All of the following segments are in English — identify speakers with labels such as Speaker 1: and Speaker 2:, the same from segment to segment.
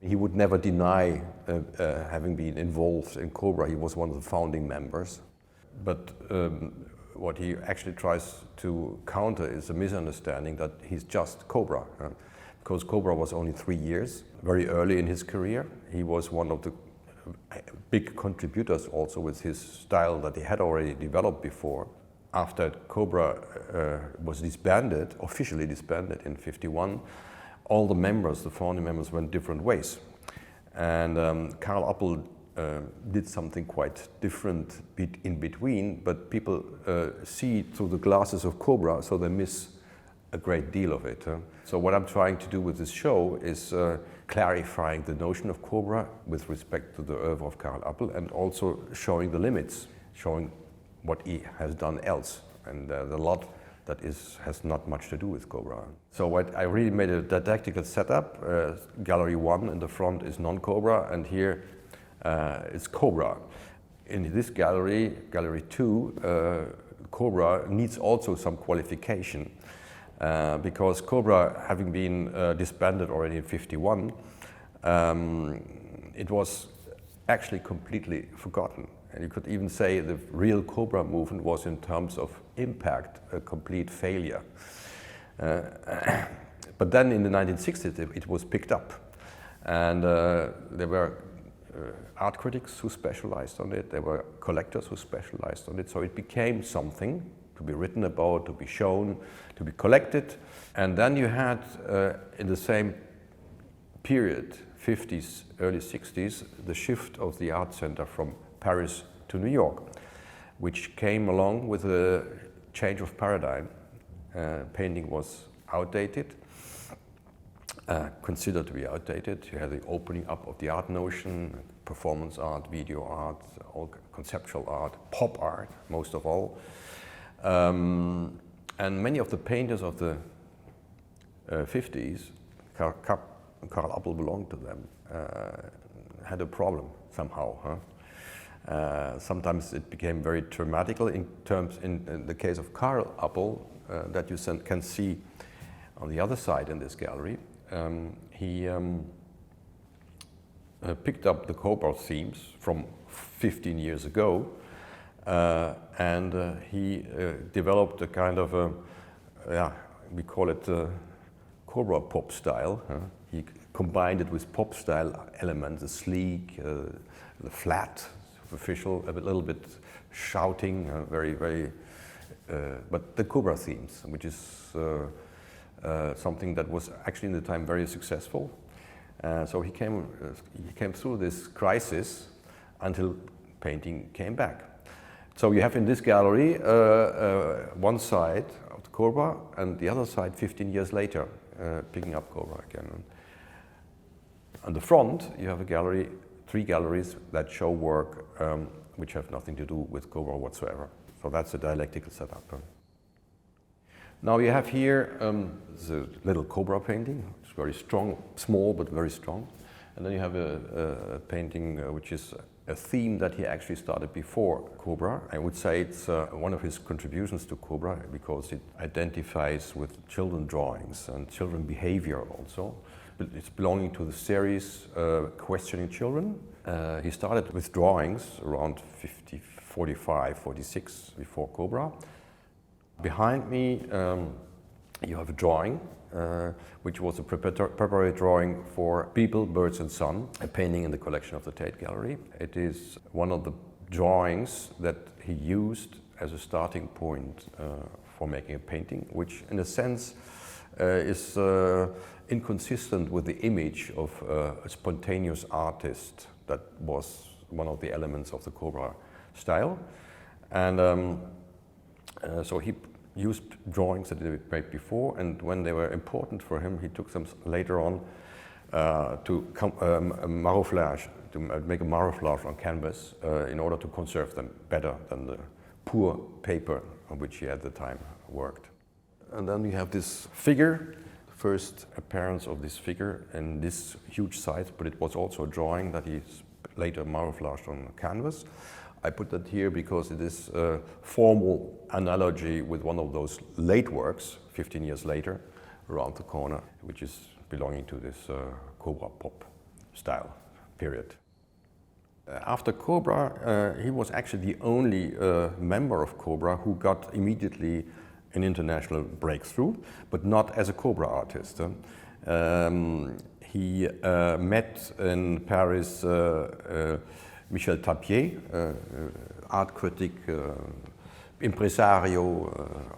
Speaker 1: He would never deny having been involved in CoBrA. He was one of the founding members. But what he actually tries to counter is a misunderstanding that he's just CoBrA. Because CoBrA was only 3 years, very early in his career. He was one of the big contributors also with his style that he had already developed before. After CoBrA was disbanded, officially disbanded in '51, all the members, the founding members, went different ways. And Karel Appel did something quite different in between, but people see it through the glasses of CoBrA, so they miss a great deal of it. So what I'm trying to do with this show is clarifying the notion of CoBrA with respect to the oeuvre of Karel Appel, and also showing the limits, showing what he has done else. And there's a lot that has not much to do with CoBrA. So what I really made a didactical setup. Gallery 1 in the front is non-CoBrA, and here is CoBrA. In this gallery, Gallery 2, CoBrA needs also some qualification. Because CoBrA, having been disbanded already in '51, it was actually completely forgotten. And you could even say the real CoBrA movement was, in terms of impact, a complete failure. But then in the 1960s it was picked up. And there were art critics who specialized on it, there were collectors who specialized on it, so it became something to be written about, to be shown, to be collected. And then you had, in the same period, 50s, early 60s, the shift of the art center from Paris to New York, which came along with a change of paradigm. Painting was outdated, considered to be outdated. You had the opening up of the art notion, performance art, video art, all conceptual art, pop art, most of all. And many of the painters of the 50s, Karel Appel belonged to them, had a problem somehow. Sometimes it became very dramatical in the case of Karel Appel, that you can see on the other side in this gallery. He picked up the CoBrA themes from 15 years ago, and he developed a kind of we call it CoBrA pop style. He combined it with pop style elements, the sleek, the flat, superficial, a little bit shouting, but the CoBrA themes, which is something that was actually in the time very successful. So he came through this crisis until painting came back. So you have in this gallery one side of the CoBrA and the other side 15 years later, picking up CoBrA again. On the front you have a gallery, 3 galleries that show work which have nothing to do with CoBrA whatsoever. So that's a dialectical setup. Now you have here the little CoBrA painting. It's very strong, small but very strong. And then you have a painting which is a theme that he actually started before CoBrA. I would say it's one of his contributions to CoBrA because it identifies with children drawings and children behavior also. But it's belonging to the series Questioning Children. He started with drawings around 45, 46 before CoBrA. Behind me you have a drawing which was a preparatory drawing for People, Birds and Sun, a painting in the collection of the Tate Gallery. It is one of the drawings that he used as a starting point for making a painting, which in a sense is inconsistent with the image of a spontaneous artist that was one of the elements of the CoBrA style. And so he used drawings that he made before, and when they were important for him, he took them later on to marouflage, to make a marouflage on canvas in order to conserve them better than the poor paper on which he at the time worked. And then we have this figure, the first appearance of this figure in this huge size, but it was also a drawing that he later marouflaged on canvas. I put that here because it is a formal analogy with one of those late works, 15 years later, around the corner, which is belonging to this CoBrA pop style period. After CoBrA, he was actually the only member of CoBrA who got immediately an international breakthrough, but not as a CoBrA artist. He met in Paris Michel Tapier, art critic, impresario,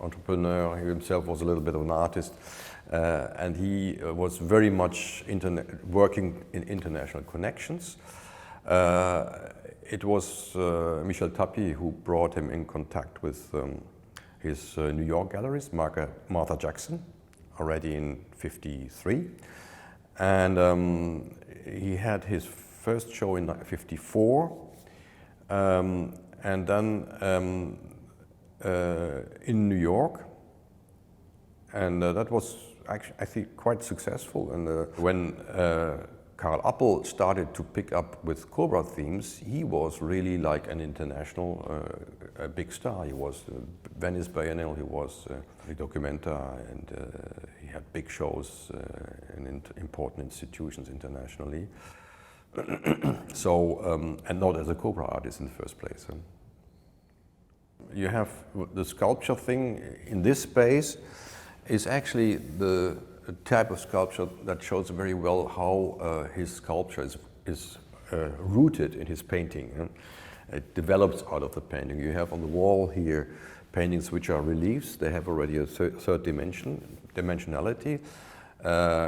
Speaker 1: entrepreneur. He himself was a little bit of an artist. And he was very much working in international connections. It was Michel Tapier who brought him in contact with his New York galleries, Martha Jackson, already in '53. And he had his first show in '54. And then in New York. And that was actually, I think, quite successful. And when Karel Appel started to pick up with CoBrA themes, he was really like an international a big star. He was Venice Biennale, he was the Documenta, and he had big shows in important institutions internationally. So, and not as a CoBrA artist in the first place. You have the sculpture thing in this space is actually the type of sculpture that shows very well how his sculpture is rooted in his painting. It develops out of the painting. You have on the wall here paintings which are reliefs. They have already a third dimensionality,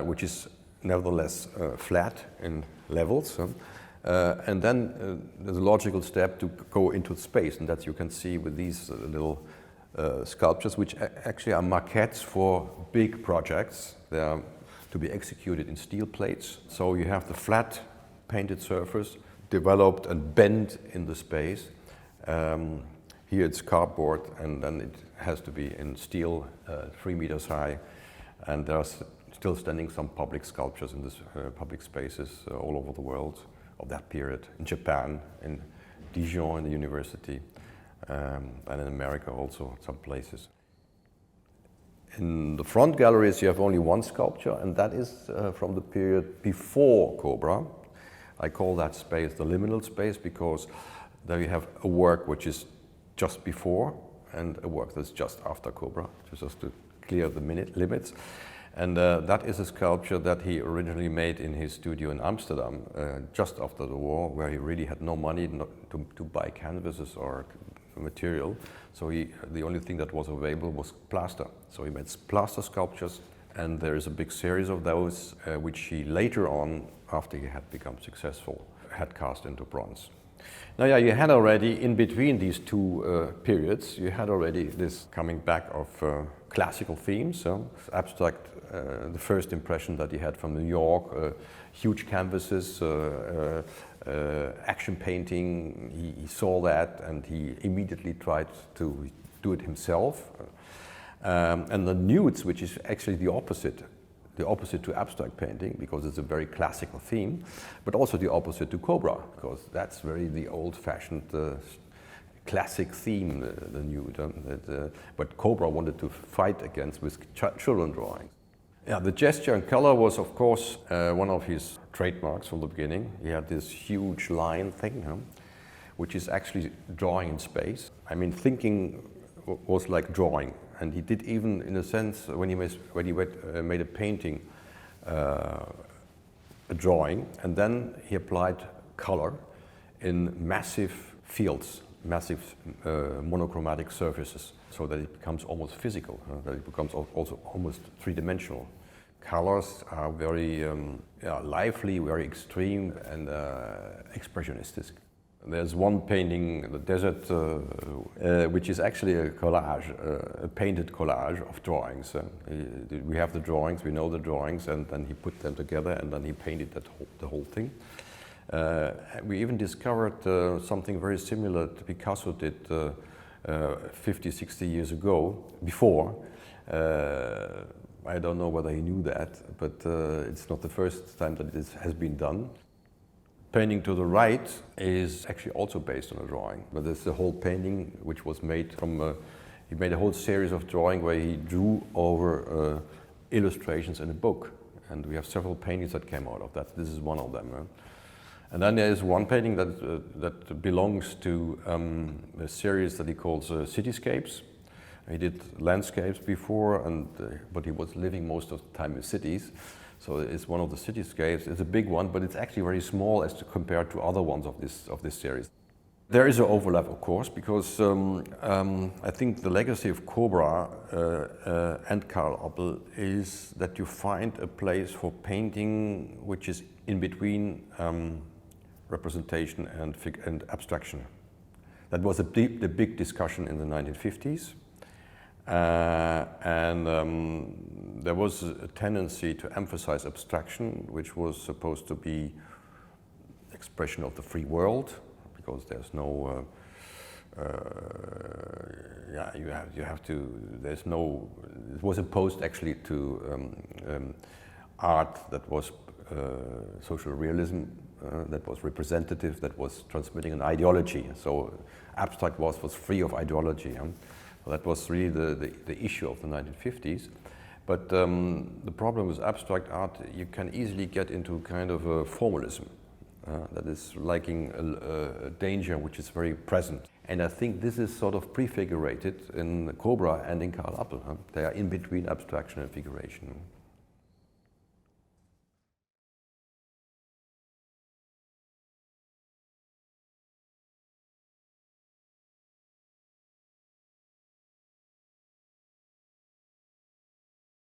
Speaker 1: which is nevertheless flat in levels. And then there's a logical step to go into space, and that you can see with these little sculptures, which actually are maquettes for big projects. They are to be executed in steel plates. So you have the flat painted surface developed and bent in the space. Here it's cardboard, and then it has to be in steel, 3 meters high. And there are still standing some public sculptures in this public spaces all over the world of that period. In Japan, in Dijon, in the university. And in America also, some places. In the front galleries you have only one sculpture, and that is from the period before CoBrA. I call that space the liminal space because there you have a work which is just before and a work that's just after CoBrA, just to clear the limits. And that is a sculpture that he originally made in his studio in Amsterdam, just after the war, where he really had no money to buy canvases or material. So the only thing that was available was plaster. So he made plaster sculptures, and there is a big series of those, which he later on, after he had become successful, had cast into bronze. Now, yeah, you had already, in between these two periods, you had already this coming back of classical themes. Abstract, the first impression that he had from New York, huge canvases, action painting. He saw that and he immediately tried to do it himself. And the nudes, which is actually the opposite to abstract painting, because it's a very classical theme, but also the opposite to CoBrA, because that's very the old-fashioned classic theme, the nude. But CoBrA wanted to fight against with children drawing. Yeah, the gesture and color was, of course, one of his trademarks from the beginning. He had this huge line thing, which is actually drawing in space. I mean, thinking was like drawing. And he did even, in a sense, when he made a painting, a drawing, and then he applied color in massive fields, massive monochromatic surfaces, so that it becomes almost physical, that it becomes also almost three-dimensional. Colors are very lively, very extreme, and expressionistic. There's one painting, the desert, which is actually a collage, a painted collage of drawings. We have the drawings, we know the drawings, and then he put them together, and then he painted the whole thing. We even discovered something very similar to Picasso did 50, 60 years ago, before. I don't know whether he knew that, but it's not the first time that this has been done. Painting to the right is actually also based on a drawing, but there's the whole painting which was made from, he made a whole series of drawing where he drew over illustrations in a book. And we have several paintings that came out of that. This is one of them. And then there is one painting that belongs to a series that he calls cityscapes. He did landscapes before, but he was living most of the time in cities. So it's one of the cityscapes. It's a big one, but it's actually very small as to compare to other ones of this series. There is an overlap, of course, because I think the legacy of CoBrA and Karel Appel is that you find a place for painting which is in between representation and abstraction. That was the big discussion in the 1950s. There was a tendency to emphasize abstraction, which was supposed to be expression of the free world, because there's no, it was opposed actually to art that was social realism, that was representative, that was transmitting an ideology. So abstract was free of ideology. So that was really the issue of the 1950s. But the problem with abstract art, you can easily get into kind of a formalism that is liking a danger which is very present. And I think this is sort of prefigurated in CoBrA and in Karel Appel. They are in between abstraction and figuration.